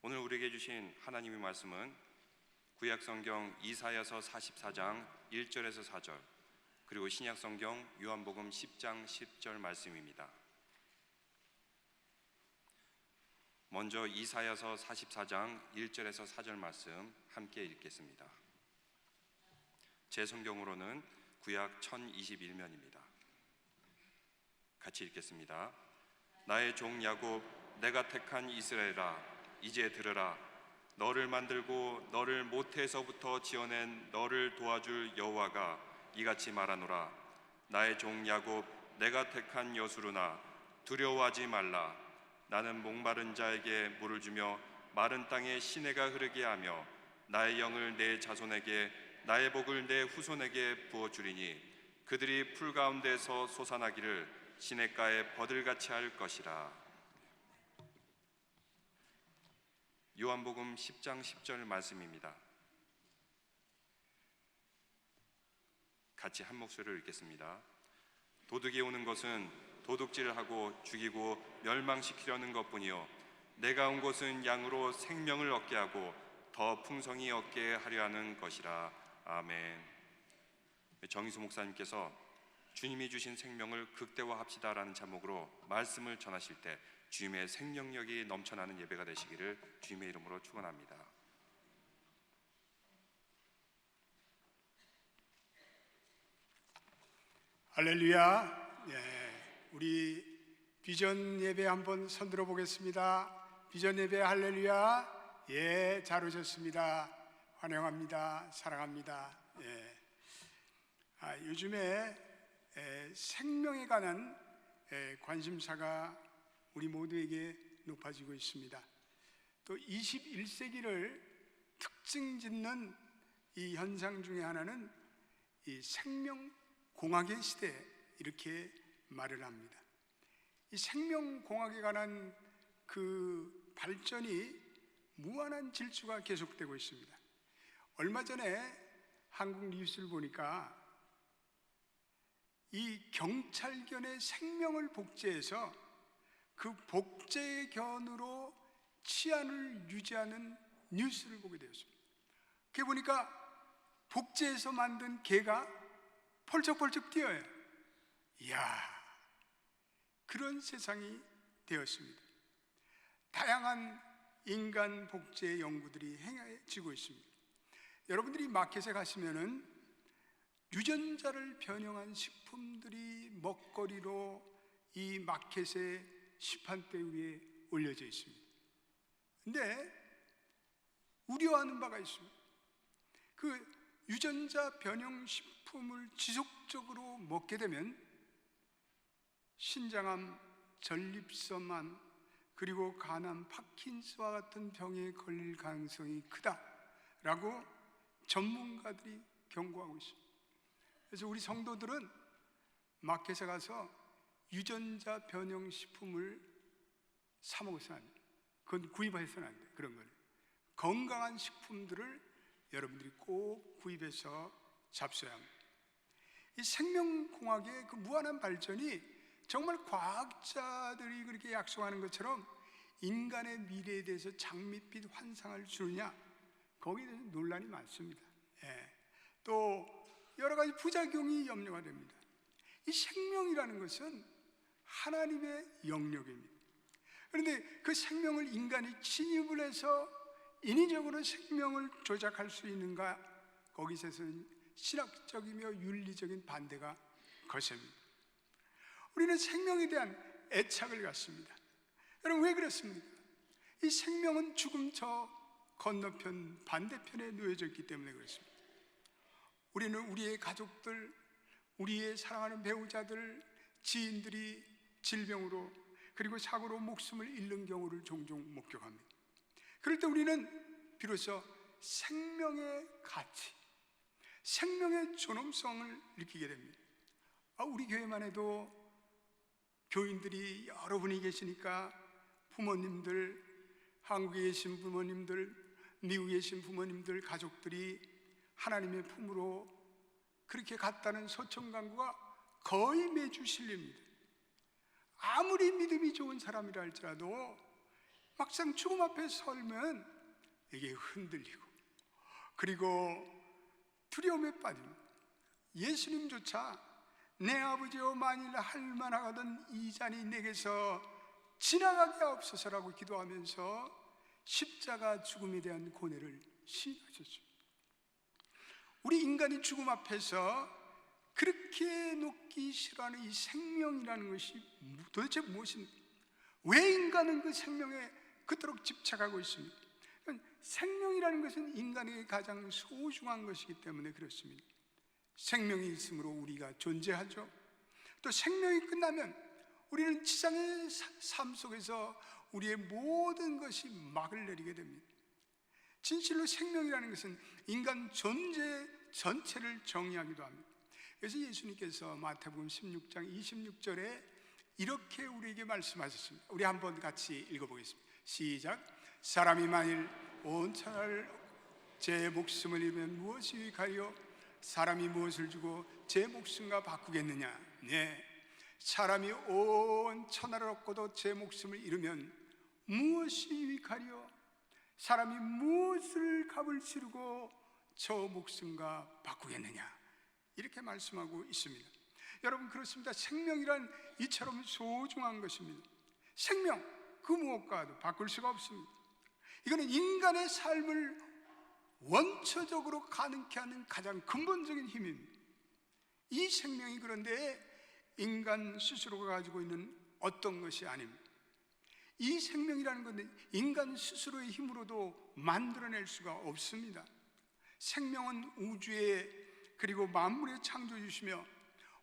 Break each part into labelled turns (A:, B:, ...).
A: 오늘 우리에게 주신 하나님의 말씀은 구약성경 이사야서 44장 1절에서 4절, 그리고 신약성경 요한복음 10장 10절 말씀입니다. 먼저 이사야서 44장 1절에서 4절 말씀 함께 읽겠습니다. 제 성경으로는 구약 1021면입니다. 같이 읽겠습니다. 나의 종 야곱, 내가 택한 이스라엘아, 이제 들으라. 너를 만들고 너를 모태에서부터 지어낸 너를 도와줄 여호와가 이같이 말하노라. 나의 종 야곱, 내가 택한 여수르나, 두려워하지 말라. 나는 목마른 자에게 물을 주며 마른 땅에 시내가 흐르게 하며 나의 영을 내 자손에게, 나의 복을 내 후손에게 부어주리니 그들이 풀 가운데서 솟아나기를 시냇가에 버들같이 할 것이라. 요한복음 10장 10절 말씀입니다. 같이 한 목소리로 읽겠습니다. 도둑이 오는 것은 도둑질을 하고 죽이고 멸망시키려는 것뿐이요, 내가 온 것은 양으로 생명을 얻게 하고 더 풍성히 얻게 하려 하는 것이라. 아멘. 정희수 목사님께서 주님이 주신 생명을 극대화합시다라는 제목으로 말씀을 전하실 때 주님의 생명력이 넘쳐나는 예배가 되시기를 주님의 이름으로 축원합니다.
B: 할렐루야. 우리 비전 예배 한번 손들어 보겠습니다. 비전 예배 할렐루야. 잘 오셨습니다. 환영합니다. 사랑합니다. 요즘에 생명에 관한 관심사가 우리 모두에게 높아지고 있습니다. 또 21세기를 특징 짓는 이 현상 중에 하나는 이 생명공학의 시대, 이렇게 말을 합니다. 이 생명공학에 관한 그 발전이 무한한 질주가 계속되고 있습니다. 얼마 전에 한국 뉴스를 보니까 이 경찰견의 생명을 복제해서 그 복제견으로 치안을 유지하는 뉴스를 보게 되었습니다. 그게 보니까 복제해서 만든 개가 펄쩍펄쩍 뛰어요. 이야, 그런 세상이 되었습니다. 다양한 인간 복제 연구들이 행해지고 있습니다. 여러분들이 마켓에 가시면은 유전자를 변형한 식품들이 먹거리로 이 마켓의 시판대 위에 올려져 있습니다. 근데 우려하는 바가 있습니다. 그 유전자 변형 식품을 지속적으로 먹게 되면 신장암, 전립선암, 그리고 간암, 파킨슨과 같은 병에 걸릴 가능성이 크다라고 전문가들이 경고하고 있습니다. 그래서 우리 성도들은 마켓에 가서 유전자 변형 식품을 사 먹어서는 안 돼요. 그건 구입해서는 안 돼요. 그런 거는 건강한 식품들을 여러분들이 꼭 구입해서 잡숴야 합니다. 이 생명공학의 그 무한한 발전이 정말 과학자들이 그렇게 약속하는 것처럼 인간의 미래에 대해서 장밋빛 환상을 주느냐, 거기에 대해서 논란이 많습니다. 또 여러 가지 부작용이 염려가 됩니다. 이 생명이라는 것은 하나님의 영역입니다. 그런데 그 생명을 인간이 침입을 해서 인위적으로 생명을 조작할 수 있는가, 거기서는 신학적이며 윤리적인 반대가 거셉니다. 우리는 생명에 대한 애착을 갖습니다. 여러분, 왜 그렇습니까? 이 생명은 죽음 저 건너편 반대편에 놓여져 있기 때문에 그렇습니다. 우리는 우리의 가족들, 우리의 사랑하는 배우자들, 지인들이 질병으로 그리고 사고로 목숨을 잃는 경우를 종종 목격합니다. 그럴 때 우리는 비로소 생명의 가치, 생명의 존엄성을 느끼게 됩니다. 우리 교회만 해도 교인들이 여러분이 계시니까 부모님들, 한국에 계신 부모님들, 미국에 계신 부모님들, 가족들이 하나님의 품으로 그렇게 갔다는 소청 간구가 거의 매주 실립니다. 아무리 믿음이 좋은 사람이라 할지라도 막상 죽음 앞에 설면 이게 흔들리고, 그리고 두려움에 빠집니다. 예수님조차 내 아버지여 만일 할만하거든 이 잔이 내게서 지나가게 하옵소서라고 기도하면서 십자가 죽음에 대한 고뇌를 시인하셨습니다. 우리 인간이 죽음 앞에서 그렇게 놓기 싫어하는 이 생명이라는 것이 도대체 무엇인가? 왜 인간은 그 생명에 그토록 집착하고 있습니까? 생명이라는 것은 인간에게 가장 소중한 것이기 때문에 그렇습니다. 생명이 있으므로 우리가 존재하죠. 또 생명이 끝나면 우리는 지상의 삶 속에서 우리의 모든 것이 막을 내리게 됩니다. 진실로 생명이라는 것은 인간 존재 전체를 정의하기도 합니다. 그래서 예수님께서 마태복음 16장 26절에 이렇게 우리에게 말씀하셨습니다. 우리 한번 같이 읽어보겠습니다. 시작. 사람이 만일 온 천하를 제 목숨을 잃으면 무엇이 유익하리요? 사람이 무엇을 주고 제 목숨과 바꾸겠느냐? 네. 사람이 온 천하를 얻고도 제 목숨을 잃으면 무엇이 유익하리요? 사람이 무엇을 값을 치르고 저 목숨과 바꾸겠느냐? 이렇게 말씀하고 있습니다. 여러분, 그렇습니다. 생명이란 이처럼 소중한 것입니다. 생명 그 무엇과도 바꿀 수가 없습니다. 이거는 인간의 삶을 원초적으로 가능케 하는 가장 근본적인 힘입니다. 이 생명이 그런데 인간 스스로가 가지고 있는 어떤 것이 아닙니다. 이 생명이라는 것은 인간 스스로의 힘으로도 만들어낼 수가 없습니다. 생명은 우주의 그리고 만물의 창조주시며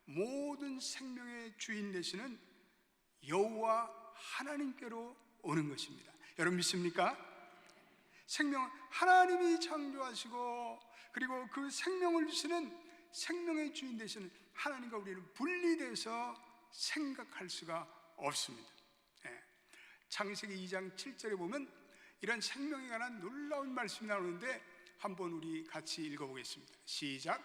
B: 모든 생명의 주인 되시는 여호와 하나님께로 오는 것입니다. 여러분 믿습니까? 생명은 하나님이 창조하시고 그리고 그 생명을 주시는 생명의 주인 되시는 하나님과 우리는 분리돼서 생각할 수가 없습니다. 창세기 2장 7절에 보면 이런 생명에 관한 놀라운 말씀이 나오는데 한번 우리 같이 읽어보겠습니다. 시작.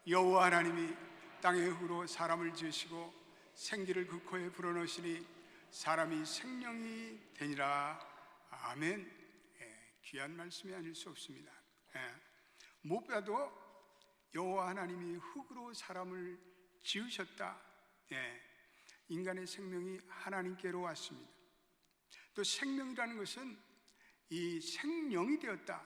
B: 여호와 하나님이 땅의 흙으로 사람을 지으시고 생기를 그 코에 불어넣으시니 사람이 생명이 되니라. 아멘. 귀한 말씀이 아닐 수 없습니다. 무엇보다도 여호와 하나님이 흙으로 사람을 지으셨다. 인간의 생명이 하나님께로 왔습니다. 또 생명이라는 것은 이 생명이 되었다.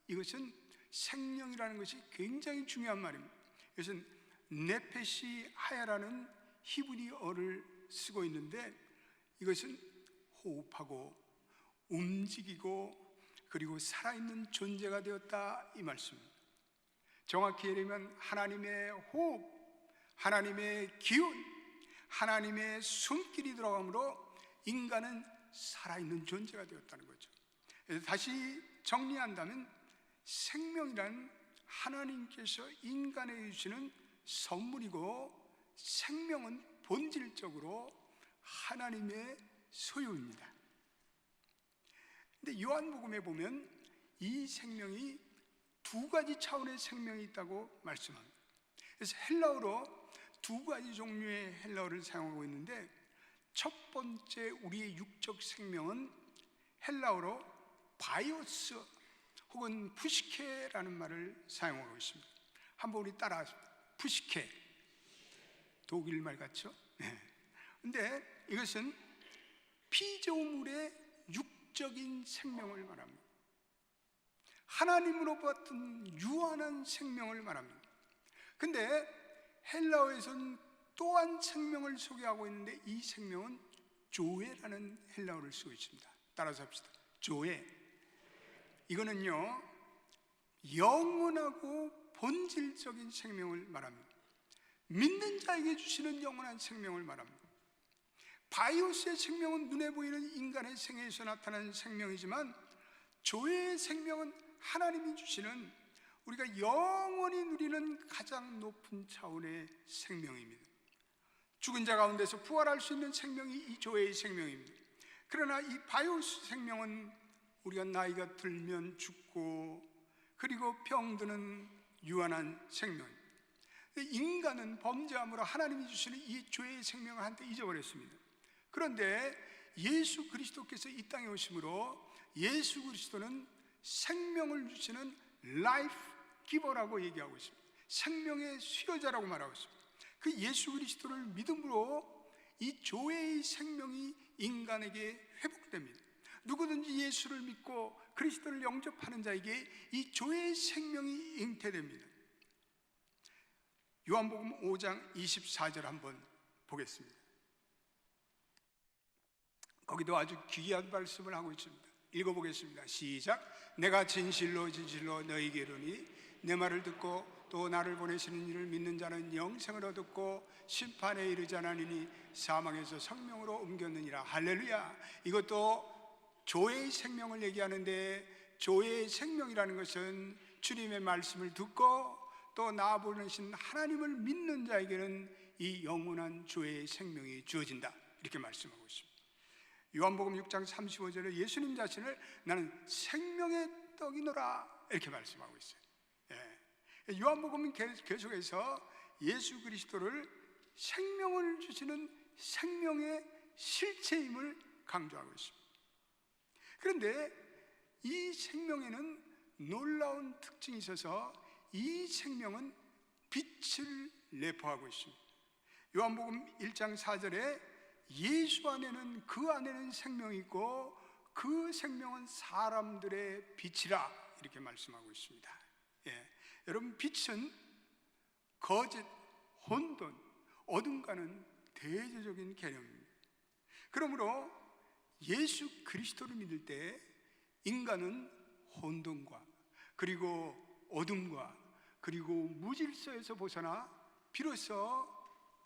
B: 이것은 생명이라는 것이 굉장히 중요한 말입니다. 이것은 네페시 하야라는 히브리어를 쓰고 있는데 이것은 호흡하고 움직이고 그리고 살아있는 존재가 되었다 이 말씀입니다. 정확히 얘기하면 하나님의 호흡, 하나님의 기운, 하나님의 손길이 들어가므로 인간은 살아있는 존재가 되었다는 거죠. 그래서 다시 정리한다면 생명이란 하나님께서 인간에게 주시는 선물이고 생명은 본질적으로 하나님의 소유입니다. 근데 요한복음에 보면 이 생명이 두 가지 차원의 생명이 있다고 말씀합니다. 그래서 헬라어로 두 가지 종류의 헬라어를 사용하고 있는데 첫 번째 우리의 육적 생명은 헬라어로 바이오스 혹은 푸시케라는 말을 사용하고 있습니다. 한번 우리 따라하십시오. 푸시케. 독일 말 같죠? 근데 이것은 피조물의 육적인 생명을 말합니다. 하나님으로부터 유한한 생명을 말합니다. 근데 헬라어에서는 또한 생명을 소개하고 있는데 이 생명은 조에라는 헬라어를 쓰고 있습니다. 따라서 합시다. 조에. 이거는요 영원하고 본질적인 생명을 말합니다. 믿는 자에게 주시는 영원한 생명을 말합니다. 바이오스의 생명은 눈에 보이는 인간의 생애에서 나타나는 생명이지만 조의 생명은 하나님이 주시는 우리가 영원히 누리는 가장 높은 차원의 생명입니다. 죽은 자 가운데서 부활할 수 있는 생명이 이 조의 생명입니다. 그러나 이 바이오스 생명은 우리가 나이가 들면 죽고 그리고 병드는 유한한 생명입니다. 인간은 범죄함으로 하나님이 주시는 이 죄의 생명을 한때 잊어버렸습니다. 그런데 예수 그리스도께서 이 땅에 오심으로 예수 그리스도는 생명을 주시는 라이프 기버라고 얘기하고 있습니다. 생명의 수요자라고 말하고 있습니다. 그 예수 그리스도를 믿음으로 이 조회의 생명이 인간에게 회복됩니다. 누구든지 예수를 믿고 그리스도를 영접하는 자에게 이 조회의 생명이 잉태됩니다. 요한복음 5장 24절 한번 보겠습니다. 거기도 아주 귀한 말씀을 하고 있습니다. 읽어보겠습니다. 시작. 내가 진실로 진실로 너희에게 이르노니 내 말을 듣고 또 나를 보내시는 이를 믿는 자는 영생을 얻었고 심판에 이르지 않으니 사망에서 생명으로 옮겼느니라. 할렐루야. 이것도 조회의 생명을 얘기하는데, 조회의 생명이라는 것은 주님의 말씀을 듣고 또 나 보내신 하나님을 믿는 자에게는 이 영원한 조회의 생명이 주어진다, 이렇게 말씀하고 있습니다. 요한복음 6장 35절에 예수님 자신을 나는 생명의 떡이노라, 이렇게 말씀하고 있어요. 요한복음은 계속해서 예수 그리스도를 생명을 주시는 생명의 실체임을 강조하고 있습니다. 그런데 이 생명에는 놀라운 특징이 있어서 이 생명은 빛을 내포하고 있습니다. 요한복음 1장 4절에 예수 안에는, 그 안에는 생명이 있고 그 생명은 사람들의 빛이라, 이렇게 말씀하고 있습니다. 여러분, 빛은 거짓, 혼돈, 어둠과는 대조적인 개념입니다. 그러므로 예수 그리스도를 믿을 때 인간은 혼돈과 그리고 어둠과 그리고 무질서에서 벗어나 비로소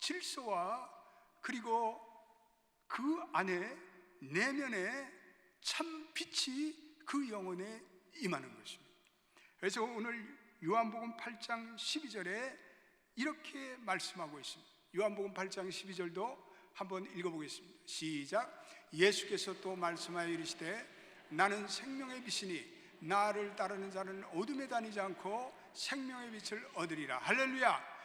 B: 질서와 그리고 그 안에 내면에 참 빛이 그 영혼에 임하는 것입니다. 그래서 오늘 요한복음 8장 12절에 이렇게 말씀하고 있습니다. 요한복음 8장 12절도 한번 읽어보겠습니다. 시작. 예수께서 또 말씀하여 이르시되 나는 생명의 빛이니 나를 따르는 자는 어둠에 다니지 않고 생명의 빛을 얻으리라. 할렐루야.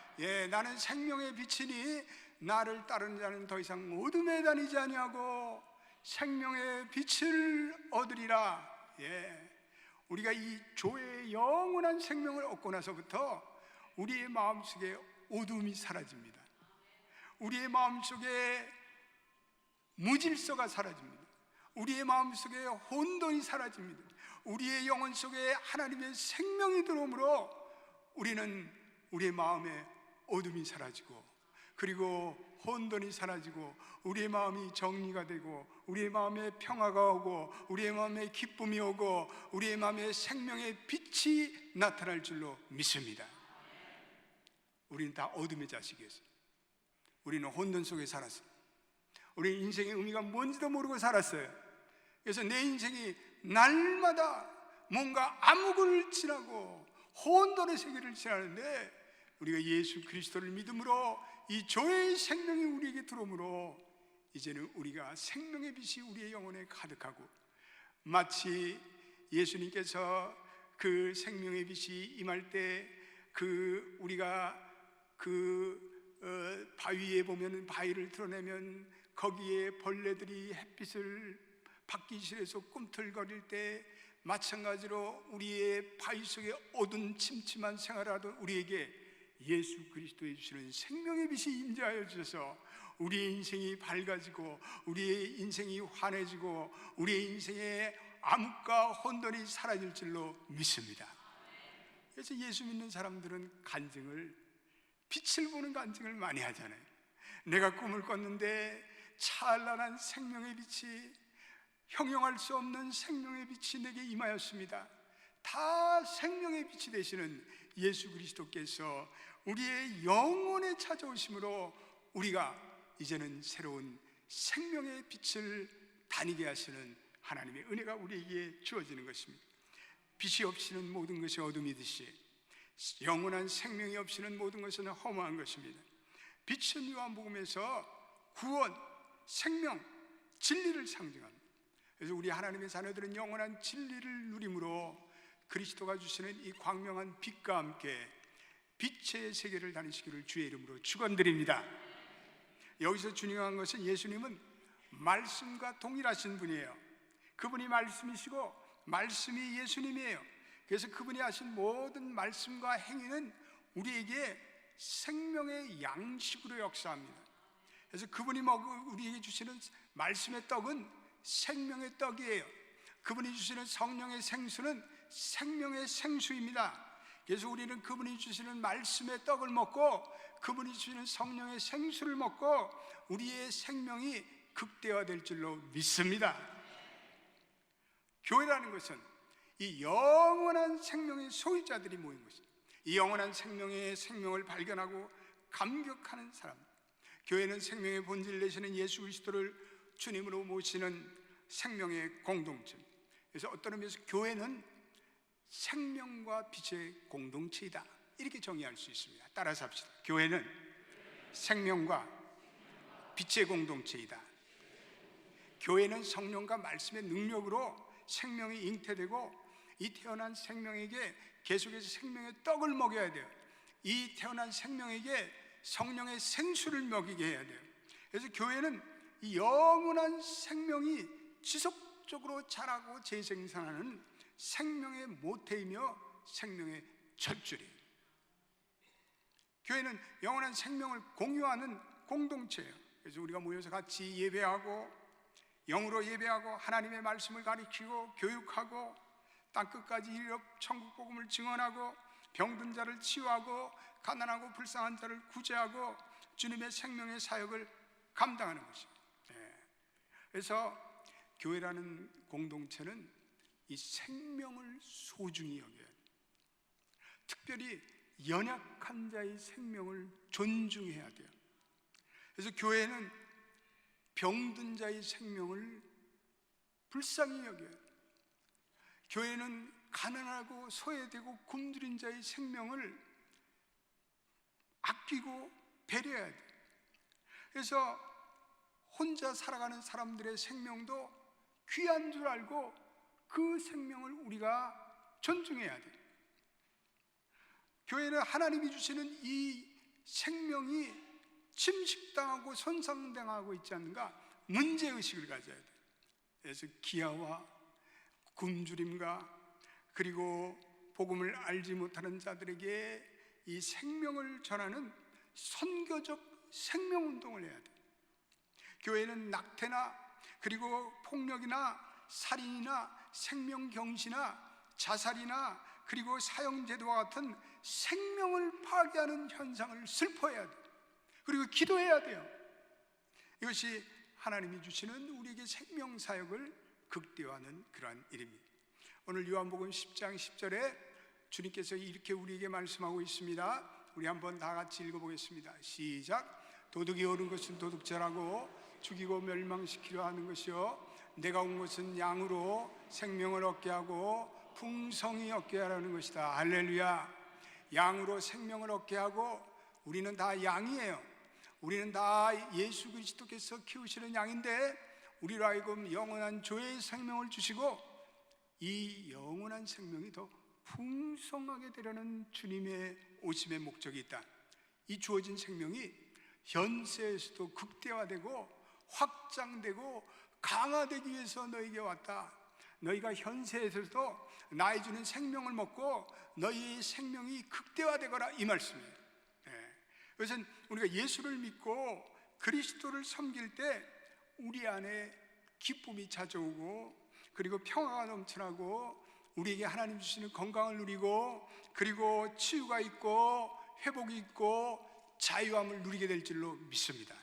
B: 나는 생명의 빛이니 나를 따르는 자는 더 이상 어둠에 다니지 아니하고 생명의 빛을 얻으리라. 우리가 이 조의 영원한 생명을 얻고 나서부터 우리의 마음속에 어둠이 사라집니다. 우리의 마음속에 무질서가 사라집니다. 우리의 마음속에 혼돈이 사라집니다. 우리의 영혼 속에 하나님의 생명이 들어오므로 우리는 우리의 마음에 어둠이 사라지고 그리고 혼돈이 사라지고 우리의 마음이 정리가 되고 우리의 마음에 평화가 오고 우리의 마음에 기쁨이 오고 우리의 마음에 생명의 빛이 나타날 줄로 믿습니다. 우리는 다 어둠의 자식이었어요. 우리는 혼돈 속에 살았어요. 우리 인생의 의미가 뭔지도 모르고 살았어요. 그래서 내 인생이 날마다 뭔가 암흑을 지나고 혼돈의 세계를 지나는데 우리가 예수 그리스도를 믿음으로 이 조의 생명이 우리에게 들어오므로 이제는 우리가 생명의 빛이 우리의 영혼에 가득하고 마치 예수님께서 그 생명의 빛이 임할 때 우리가 바위에 보면 바위를 드러내면 거기에 벌레들이 햇빛을 받기 싫어서 꿈틀거릴 때 마찬가지로 우리의 바위 속에 어두운 침침한 생활하던 우리에게 예수 그리스도의 주시는 생명의 빛이 임재하여 주셔서 우리의 인생이 밝아지고 우리의 인생이 환해지고 우리의 인생의 암흑과 혼돈이 사라질 줄로 믿습니다. 그래서 예수 믿는 사람들은 간증을, 빛을 보는 간증을 많이 하잖아요. 내가 꿈을 꿨는데 찬란한 생명의 빛이, 형용할 수 없는 생명의 빛이 내게 임하였습니다. 다 생명의 빛이 되시는 예수 그리스도께서 우리의 영혼에 찾아오심으로 우리가 이제는 새로운 생명의 빛을 다니게 하시는 하나님의 은혜가 우리에게 주어지는 것입니다. 빛이 없이는 모든 것이 어둠이듯이 영원한 생명이 없이는 모든 것은 허무한 것입니다. 빛은 요한복음에서 구원, 생명, 진리를 상징합니다. 그래서 우리 하나님의 자녀들은 영원한 진리를 누림으로 그리스도가 주시는 이 광명한 빛과 함께 빛의 세계를 다니시기를 주의 이름으로 축원드립니다. 여기서 중요한 것은 예수님은 말씀과 동일하신 분이에요. 그분이 말씀이시고 말씀이 예수님이에요. 그래서 그분이 하신 모든 말씀과 행위는 우리에게 생명의 양식으로 역사합니다. 그래서 그분이 우리에게 주시는 말씀의 떡은 생명의 떡이에요. 그분이 주시는 성령의 생수는 생명의 생수입니다. 그래서 우리는 그분이 주시는 말씀의 떡을 먹고 그분이 주시는 성령의 생수를 먹고 우리의 생명이 극대화될 줄로 믿습니다. 교회라는 것은 이 영원한 생명의 소유자들이 모인 것입니다. 이 영원한 생명의 생명을 발견하고 감격하는 사람, 교회는 생명의 본질 되시는 예수 그리스도를 주님으로 모시는 생명의 공동체. 그래서 어떤 의미에서 교회는 생명과 빛의 공동체이다, 이렇게 정의할 수 있습니다. 따라서 합시다. 교회는 생명과 빛의 공동체이다. 교회는 성령과 말씀의 능력으로 생명이 잉태되고 이 태어난 생명에게 계속해서 생명의 떡을 먹여야 돼요. 이 태어난 생명에게 성령의 생수를 먹이게 해야 돼요. 그래서 교회는 이 영원한 생명이 지속적으로 자라고 재생산하는 생명의 모태이며 생명의 젖줄이에요. 교회는 영원한 생명을 공유하는 공동체예요. 그래서 우리가 모여서 같이 예배하고 영으로 예배하고 하나님의 말씀을 가르치고 교육하고 땅끝까지 이르러 천국 복음을 증언하고 병든 자를 치유하고 가난하고 불쌍한 자를 구제하고 주님의 생명의 사역을 감당하는 것입니다. 그래서 교회라는 공동체는 이 생명을 소중히 여겨야 돼요. 특별히 연약한 자의 생명을 존중해야 돼요. 그래서 교회는 병든 자의 생명을 불쌍히 여겨야 돼요. 교회는 가난하고 소외되고 굶주린 자의 생명을 아끼고 배려해야 돼요. 그래서 혼자 살아가는 사람들의 생명도 귀한 줄 알고 그 생명을 우리가 존중해야 돼요. 교회는 하나님이 주시는 이 생명이 침식당하고 손상당하고 있지 않는가 문제의식을 가져야 돼요. 그래서 기아와 굶주림과 그리고 복음을 알지 못하는 자들에게 이 생명을 전하는 선교적 생명운동을 해야 돼요. 교회는 낙태나 그리고 폭력이나 살인이나 생명경시나 자살이나 그리고 사형제도와 같은 생명을 파괴하는 현상을 슬퍼해야 돼요. 그리고 기도해야 돼요. 이것이 하나님이 주시는 우리에게 생명사역을 극대화하는 그러한 일입니다. 오늘 요한복음 10장 10절에 주님께서 이렇게 우리에게 말씀하고 있습니다. 우리 한번 다 같이 읽어보겠습니다. 시작. 도둑이 오는 것은 도둑질하고 죽이고 멸망시키려 하는 것이요 내가 온 것은 양으로 생명을 얻게 하고 풍성히 얻게 하라는 것이다. 할렐루야. 양으로 생명을 얻게 하고, 우리는 다 양이에요. 우리는 다 예수 그리스도께서 키우시는 양인데 우리로 하여금 영원한 조의 생명을 주시고 이 영원한 생명이 더 풍성하게 되려는 주님의 오심의 목적이 있다. 이 주어진 생명이 현세에서도 극대화되고 확장되고 강화되기 위해서 너에게 왔다. 너희가 현세에서도 나의 주는 생명을 먹고 너희의 생명이 극대화되거라, 이 말씀이에요. 그것은 우리가 예수를 믿고 그리스도를 섬길 때 우리 안에 기쁨이 찾아오고 그리고 평화가 넘쳐나고 우리에게 하나님 주시는 건강을 누리고 그리고 치유가 있고 회복이 있고 자유함을 누리게 될 줄로 믿습니다.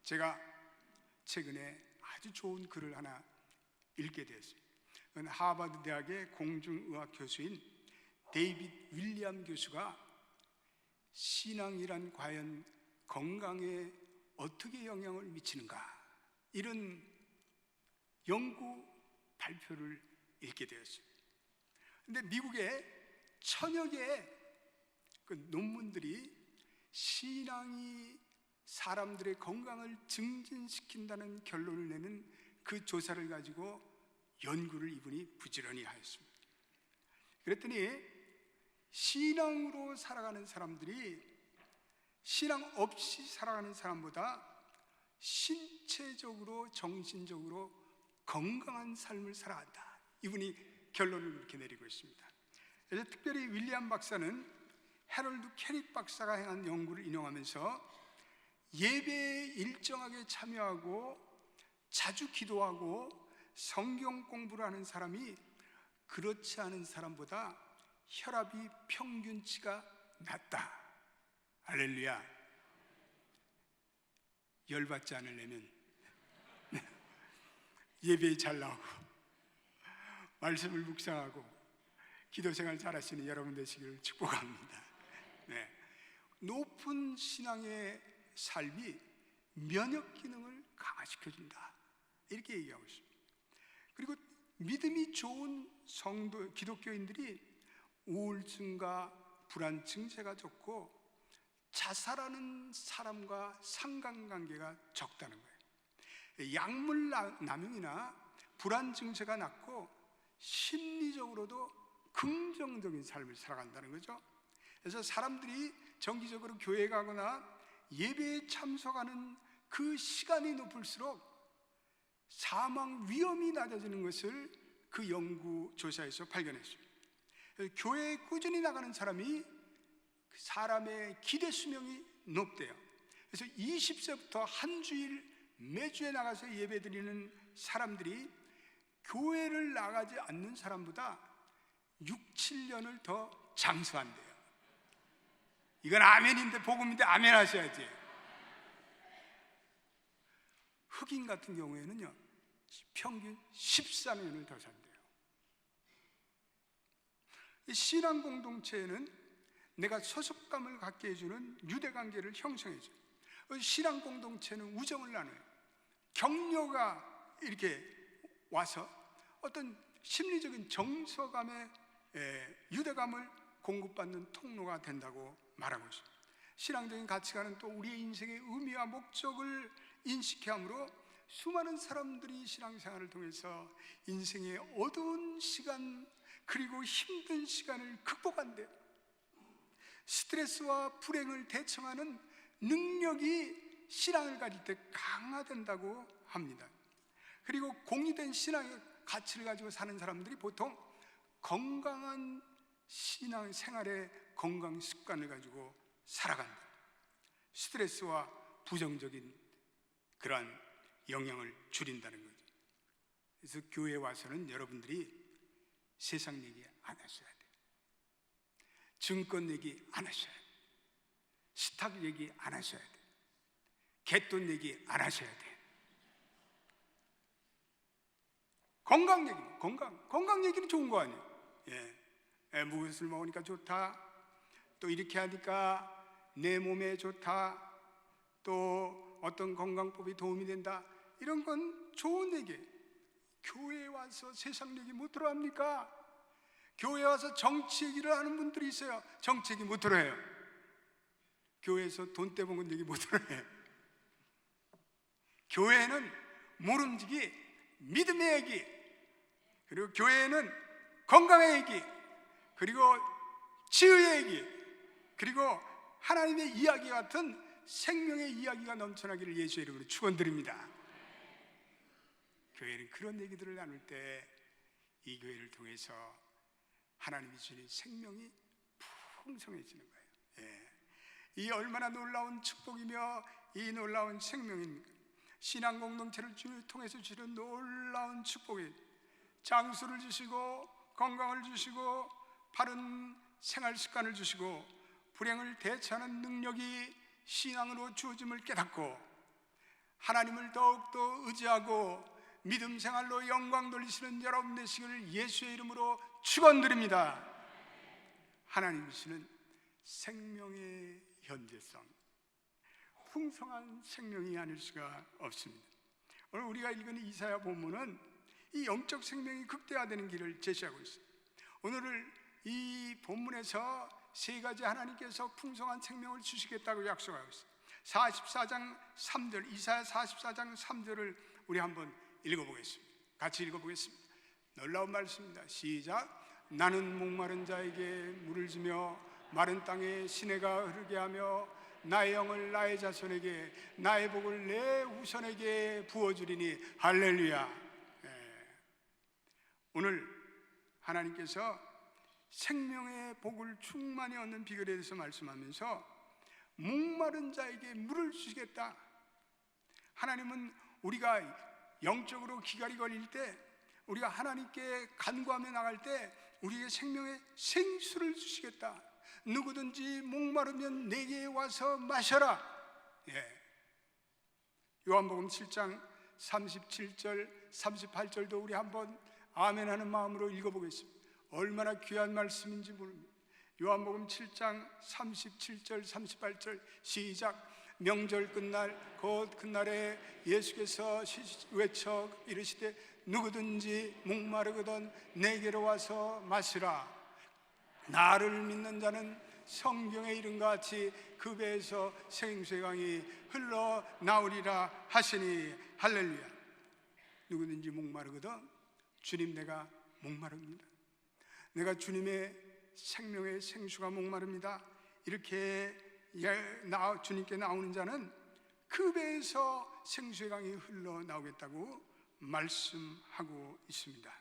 B: 제가 최근에 아주 좋은 글을 하나 읽게 되었습니다. 그건 하버드 대학의 공중의학 교수인 데이빗 윌리엄 교수가 신앙이란 과연 건강에 어떻게 영향을 미치는가, 이런 연구 발표를 읽게 되었습니다. 그런데 미국의 천여 개의 그 논문들이 신앙이 사람들의 건강을 증진시킨다는 결론을 내는 그 조사를 가지고 연구를 이분이 부지런히 하였습니다. 그랬더니 신앙으로 살아가는 사람들이 신앙 없이 살아가는 사람보다 신체적으로 정신적으로 건강한 삶을 살아간다. 이분이 결론을 이렇게 내리고 있습니다. 그래서 특별히 윌리엄 박사는 해럴드 캐릭 박사가 행한 연구를 인용하면서 예배에 일정하게 참여하고 자주 기도하고 성경 공부를 하는 사람이 그렇지 않은 사람보다 혈압이 평균치가 낮다. 할렐루야. 열받지 않으려면 예배에 잘 나오고 말씀을 묵상하고 기도생활 잘하시는 여러분 되시기를 축복합니다. 네. 높은 신앙의 삶이 면역 기능을 강화시켜준다, 이렇게 얘기하고 있습니다. 그리고 믿음이 좋은 성도 기독교인들이 우울증과 불안 증세가 적고 자살하는 사람과 상관관계가 적다는 거예요. 약물 남용이나 불안 증세가 낮고 심리적으로도 긍정적인 삶을 살아간다는 거죠. 그래서 사람들이 정기적으로 교회 가거나 예배에 참석하는 그 시간이 높을수록 사망 위험이 낮아지는 것을 그 연구 조사에서 발견했습니다. 교회에 꾸준히 나가는 사람이 사람의 기대 수명이 높대요. 그래서 20세부터 한 주일 매주에 나가서 예배 드리는 사람들이 교회를 나가지 않는 사람보다 6, 7년을 더 장수한대요. 이건 아멘인데, 복음인데 아멘 하셔야지. 흑인 같은 경우에는요, 평균 14년을 더 산대요. 신앙 공동체에는 내가 소속감을 갖게 해주는 유대관계를 형성해줘요. 신앙 공동체는 우정을 나눠요. 격려가 이렇게 와서 어떤 심리적인 정서감의 유대감을 공급받는 통로가 된다고 말하고 있습니다. 신앙적인 가치관은 또 우리의 인생의 의미와 목적을 인식해 함으로 수많은 사람들이 신앙생활을 통해서 인생의 어두운 시간 그리고 힘든 시간을 극복한대요. 스트레스와 불행을 대처하는 능력이 신앙을 가질 때 강화된다고 합니다. 그리고 공유된 신앙의 가치를 가지고 사는 사람들이 보통 건강한 신앙 생활의 건강 습관을 가지고 살아간다. 스트레스와 부정적인 그러한 영향을 줄인다는 거죠. 그래서 교회에 와서는 여러분들이 세상 얘기 안 하셔야 돼요. 증권 얘기 안 하셔야 돼요. 스탁 얘기 안 하셔야 돼요. 갯돈 얘기 안 하셔야 돼요. 건강 얘기, 건강 얘기는 좋은 거 아니에요. 무엇을 먹으니까 좋다, 또 이렇게 하니까 내 몸에 좋다, 또 어떤 건강법이 도움이 된다, 이런 건 좋은 얘기예요. 교회에 와서 세상 얘기 못 들어합니까? 교회에 와서 정치 얘기를 하는 분들이 있어요. 정치 얘기 못 들어요. 교회에서 돈 떼먹은 얘기 못 들어요. 교회는 모름지기 믿음의 얘기, 그리고 교회는 건강의 얘기, 그리고 지혜의 얘기, 그리고 하나님의 이야기 같은 생명의 이야기가 넘쳐나기를 예수의 이름으로 축원드립니다. 교회는 그런 얘기들을 나눌 때 이 교회를 통해서 하나님이 주신 생명이 풍성해지는 거예요. 이 얼마나 놀라운 축복이며 이 놀라운 생명입니까? 신앙 공동체를 통해서 주시는 놀라운 축복이, 장수를 주시고 건강을 주시고 바른 생활 습관을 주시고 불행을 대처하는 능력이 신앙으로 주어짐을 깨닫고 하나님을 더욱더 의지하고 믿음 생활로 영광 돌리시는 여러분 되시기를 예수의 이름으로 축원드립니다. 하나님 주시는 생명의 현재성, 풍성한 생명이 아닐 수가 없습니다. 오늘 우리가 읽은 이사야 본문은 이 영적 생명이 극대화되는 길을 제시하고 있습니다. 오늘 이 본문에서 세 가지 하나님께서 풍성한 생명을 주시겠다고 약속하고 있습니다. 44장 3절, 이사야 44장 3절을 우리 한번 읽어보겠습니다. 같이 읽어보겠습니다. 놀라운 말씀입니다. 시작. 나는 목마른 자에게 물을 주며 마른 땅에 시내가 흐르게 하며 나의 영을 나의 자손에게, 나의 복을 내 후손에게 부어주리니 할렐루야. 오늘 하나님께서 생명의 복을 충만히 얻는 비결에 대해서 말씀하면서 목마른 자에게 물을 주시겠다. 하나님은 우리가 영적으로 기갈이 걸릴 때, 우리가 하나님께 간구하며 나갈 때 우리에게 생명의 생수를 주시겠다. 누구든지 목마르면 내게 와서 마셔라. 요한복음 7장 37절 38절도 우리 한번 아멘 하는 마음으로 읽어보겠습니다. 얼마나 귀한 말씀인지 모릅니다. 요한복음 7장 37절 38절 시작. 명절 끝날 곧 그날에 예수께서 외쳐 이르시되 누구든지 목마르거든 내게로 와서 마시라. 나를 믿는 자는 성경의 이름과 같이 그 배에서 생수의 강이 흘러나오리라 하시니 할렐루야. 누구든지 목마르거든 주님 내가 목마릅니다. 내가 주님의 생명의 생수가 목마릅니다. 이렇게 주님께 나오는 자는 그 배에서 생수의 강이 흘러나오겠다고 말씀하고 있습니다.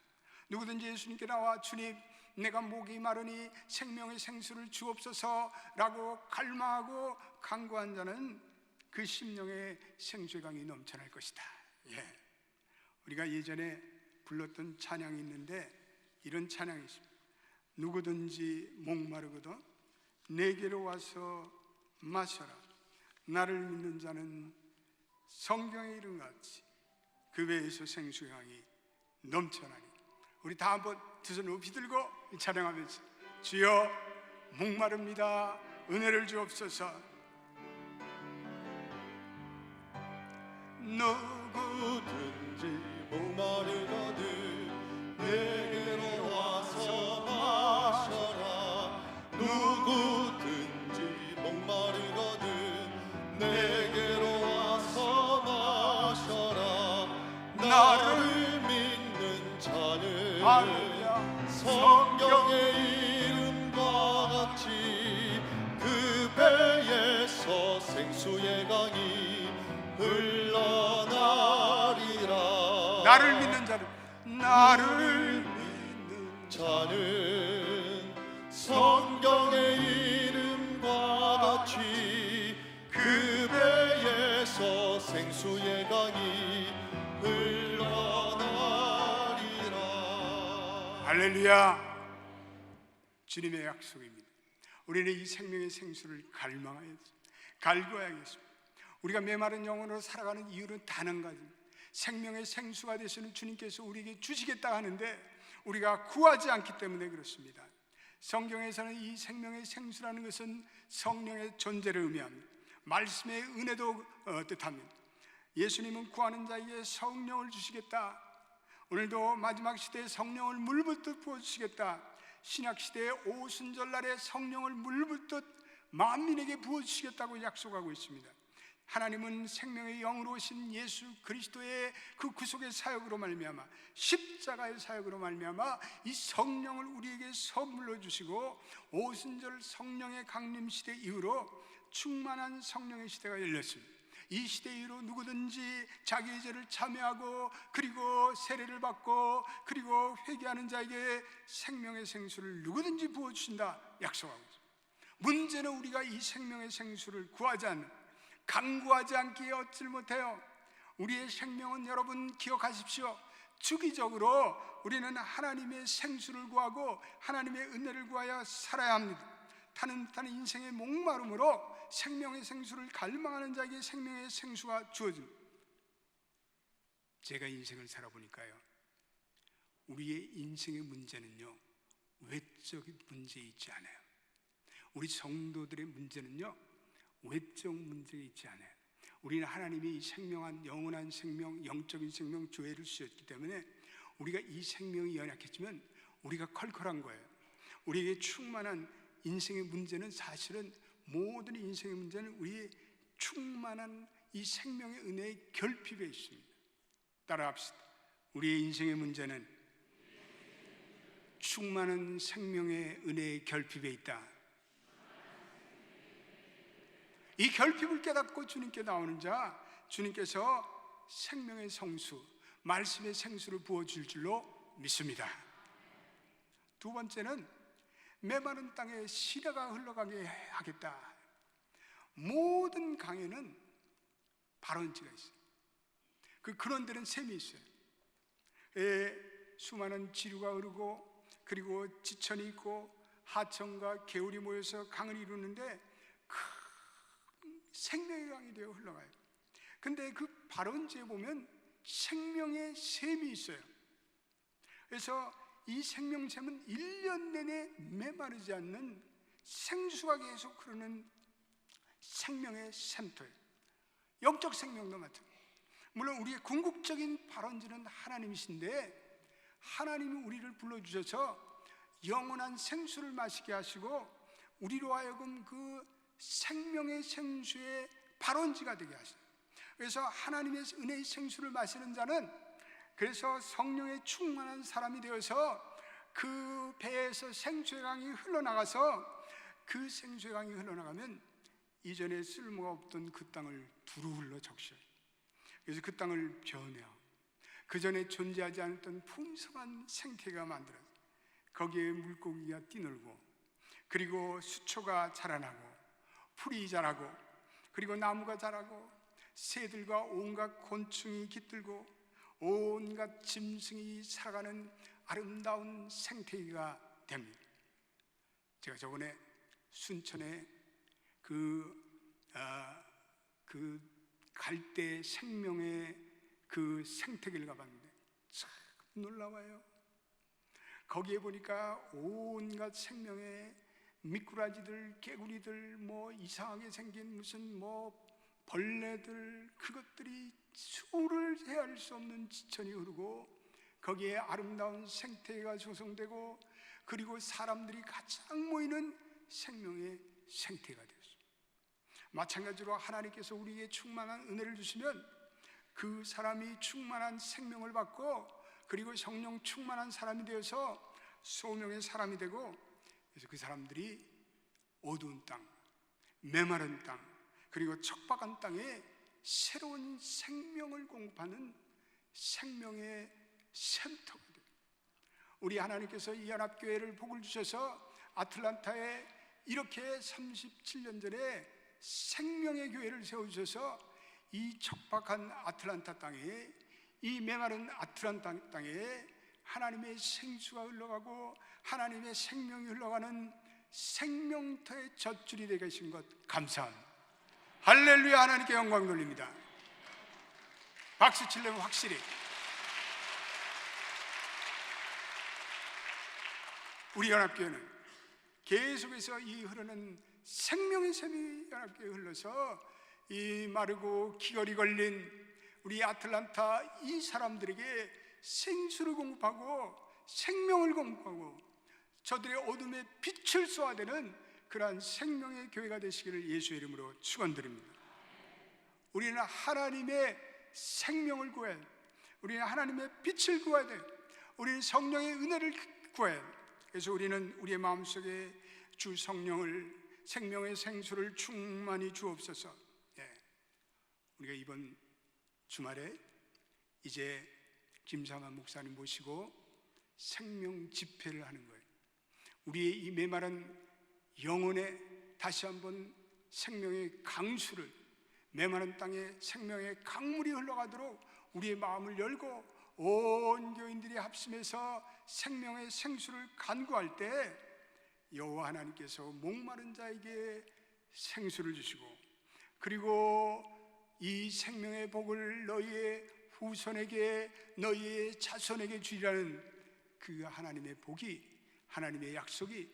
B: 누구든지 예수님께 나와 주님 내가 목이 마르니 생명의 생수를 주옵소서라고 갈망하고 간구한 자는 그 심령의 생수의 강이 넘쳐날 것이다. 우리가 예전에 불렀던 찬양이 있는데 이런 찬양이 있습니다. 누구든지 목마르거든 내게로 와서 마셔라. 나를 믿는 자는 성경의 이름같이 그 배에서 생수의 강이 넘쳐나니. 우리 다 한번 두 손 높이 들고 찬양하면서 주여 목마릅니다. 은혜를 주옵소서.
C: 누구든지 목마르거든 내게로 와서 마셔라. 누구든지 목마르거든 내게로 와서 마셔라. 나를 믿는 자는 성경의 이름과 같이 그 배에서 생수의 강이 흘러나리라.
B: 나를 믿는 자는
C: 성경의 이름과 같이 그 배에서 생수의 강이 흘러나리라.
B: 할렐루야. 주님의 약속입니다. 우리는 이 생명의 생수를 갈구해야겠습니다. 우리가 메마른 영혼으로 살아가는 이유는 단 한 가지입니다. 생명의 생수가 되시는 주님께서 우리에게 주시겠다 하는데 우리가 구하지 않기 때문에 그렇습니다. 성경에서는 이 생명의 생수라는 것은 성령의 존재를 의미합니다. 말씀의 은혜도 뜻합니다. 예수님은 구하는 자에게 성령을 주시겠다. 오늘도 마지막 시대에 성령을 물붓듯 부어주시겠다. 신약시대의 오순절날에 성령을 물붓듯 만민에게 부어주시겠다고 약속하고 있습니다. 하나님은 생명의 영으로 오신 예수 그리스도의 그 구속의 사역으로 말미암아, 십자가의 사역으로 말미암아 이 성령을 우리에게 선물로 주시고 오순절 성령의 강림 시대 이후로 충만한 성령의 시대가 열렸습니다. 이 시대 이후로 누구든지 자기의 죄를 참여하고 그리고 세례를 받고 그리고 회개하는 자에게 생명의 생수를 누구든지 부어주신다 약속하고 있습니다. 문제는 우리가 이 생명의 생수를 구하지 않는, 간구하지 않기에 얻질 못해요. 우리의 생명은 여러분 기억하십시오. 주기적으로 우리는 하나님의 생수를 구하고 하나님의 은혜를 구하여 살아야 합니다. 타는 인생의 목마름으로 생명의 생수를 갈망하는 자에게 생명의 생수가 주어집니다. 제가 인생을 살아보니까요, 우리의 인생의 문제는요 외적인 문제에 있지 않아요. 우리 성도들의 문제는요 외적 문제에 있지 않아요. 우리는 하나님이 이 생명한 영원한 생명, 영적인 생명 교회를 주셨기 때문에 우리가 이 생명이 연약했지만 우리가 컬컬한 거예요. 우리에게 충만한 인생의 문제는 사실은 모든 인생의 문제는 우리의 충만한 이 생명의 은혜의 결핍에 있습니다. 따라합시다. 우리의 인생의 문제는 충만한 생명의 은혜의 결핍에 있다. 이 결핍을 깨닫고 주님께 나오는 자, 주님께서 생명의 성수, 말씀의 생수를 부어줄 줄로 믿습니다. 두 번째는 메마른 땅에 시내가 흘러가게 하겠다. 모든 강에는 발원지가 있어요. 그런 데는 샘이 있어요. 수많은 지류가 흐르고, 그리고 지천이 있고, 하천과 개울이 모여서 강을 이루는데 큰 생명의 강이 되어 흘러가요. 근데 그 발원지에 보면 생명의 샘이 있어요. 그래서 이 생명샘은 1년 내내 메마르지 않는 생수가 계속 흐르는 생명의 샘터예요. 영적 생명도 마찬가지예요. 물론 우리의 궁극적인 발원지는 하나님이신데, 하나님이 우리를 불러주셔서 영원한 생수를 마시게 하시고 우리로 하여금 그 생명의 생수의 발원지가 되게 하시죠. 그래서 하나님의 은혜의 생수를 마시는 자는, 그래서 성령에 충만한 사람이 되어서 그 배에서 생수의 강이 흘러나가서, 그 생수의 강이 흘러나가면 이전에 쓸모가 없던 그 땅을 두루 흘러 적셔요. 그래서 그 땅을 변해요. 그 전에 존재하지 않았던 풍성한 생태가 만들어져요. 거기에 물고기가 뛰놀고, 그리고 수초가 자라나고, 풀이 자라고, 그리고 나무가 자라고, 새들과 온갖 곤충이 깃들고, 온갖 짐승이 살아가는 아름다운 생태계가 됩니다. 제가 저번에 순천에 그 갈대 생명의 그 생태계를 가봤는데 참 놀라워요. 거기에 보니까 온갖 생명의 미꾸라지들, 개구리들, 뭐 이상하게 생긴 무슨 뭐 벌레들, 그것들이 수를 헤아릴 수 없는 지천이 흐르고, 거기에 아름다운 생태계가 조성되고, 그리고 사람들이 가장 모이는 생명의 생태가 되었습니다. 마찬가지로 하나님께서 우리에게 충만한 은혜를 주시면 그 사람이 충만한 생명을 받고, 그리고 성령 충만한 사람이 되어서 소명의 사람이 되고, 그래서 그 사람들이 어두운 땅, 메마른 땅, 그리고 척박한 땅에 새로운 생명을 공급하는 생명의 샘터가 돼요. 우리 하나님께서 이 연합교회를 복을 주셔서 아틀란타에 이렇게 37년 전에 생명의 교회를 세워주셔서 이 척박한 아틀란타 땅에, 이 메마른 아틀란타 땅에 하나님의 생수가 흘러가고 하나님의 생명이 흘러가는 생명터의 젖줄이 되게 하신 것 감사합니다. 할렐루야. 하나님께 영광 돌립니다. 박수 치려면 확실히. 우리 연합교회는 계속해서 이 흐르는 생명의 샘이 연합교회에 흘러서 이 마르고 기걸이 걸린 우리 아틀란타 이 사람들에게 생수를 공급하고 생명을 공급하고 저들의 어둠에 빛을 쏘아대는 그러한 생명의 교회가 되시기를 예수의 이름으로 축원드립니다. 우리는 하나님의 생명을 구해야 돼. 우리는 하나님의 빛을 구해야 돼. 우리는 성령의 은혜를 구해야 돼. 그래서 우리는 우리의 마음속에 주 성령을, 생명의 생수를 충만히 주옵소서. 우리가 이번 주말에 이제 김상환 목사님 모시고 생명 집회를 하는 거예요. 우리의 이 메마른 영혼에 다시 한번 생명의 강수를, 메마른 땅에 생명의 강물이 흘러가도록 우리의 마음을 열고 온 교인들이 합심해서 생명의 생수를 간구할 때 여호와 하나님께서 목마른 자에게 생수를 주시고, 그리고 이 생명의 복을 너희의 후손에게, 너희의 자손에게 주리라는 그 하나님의 복이, 하나님의 약속이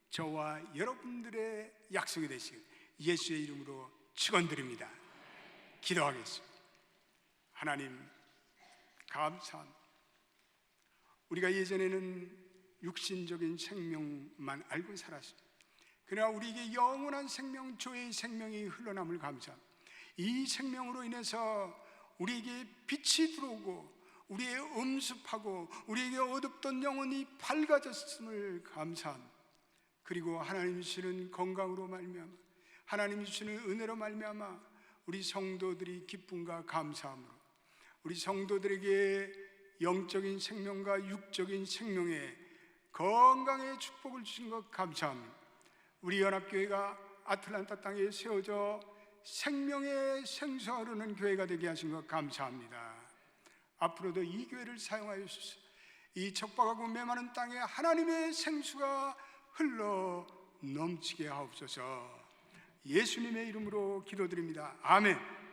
B: 저와 여러분들의 약속이 되시길 예수의 이름으로 축원드립니다. 기도하겠습니다. 하나님 감사합니다. 우리가 예전에는 육신적인 생명만 알고 살았습니다. 그러나 우리에게 영원한 생명, 주의 생명이 흘러남을 감사합니다. 이 생명으로 인해서 우리에게 빛이 들어오고 우리의 음습하고 우리에게 어둡던 영혼이 밝아졌음을 감사합니다. 그리고 하나님 주시는 건강으로 말미암아 하나님이 주시는 은혜로 말미암아 우리 성도들이 기쁨과 감사함으로 우리 성도들에게 영적인 생명과 육적인 생명의 건강의 축복을 주신 것 감사합니다. 우리 연합교회가 아틀란타 땅에 세워져 생명의 생수가 흐르는 교회가 되게 하신 것 감사합니다. 앞으로도 이 교회를 사용하여 주소서. 이 척박하고 메마른 땅에 하나님의 생수가 흘러 넘치게 하옵소서. 예수님의 이름으로 기도드립니다. 아멘.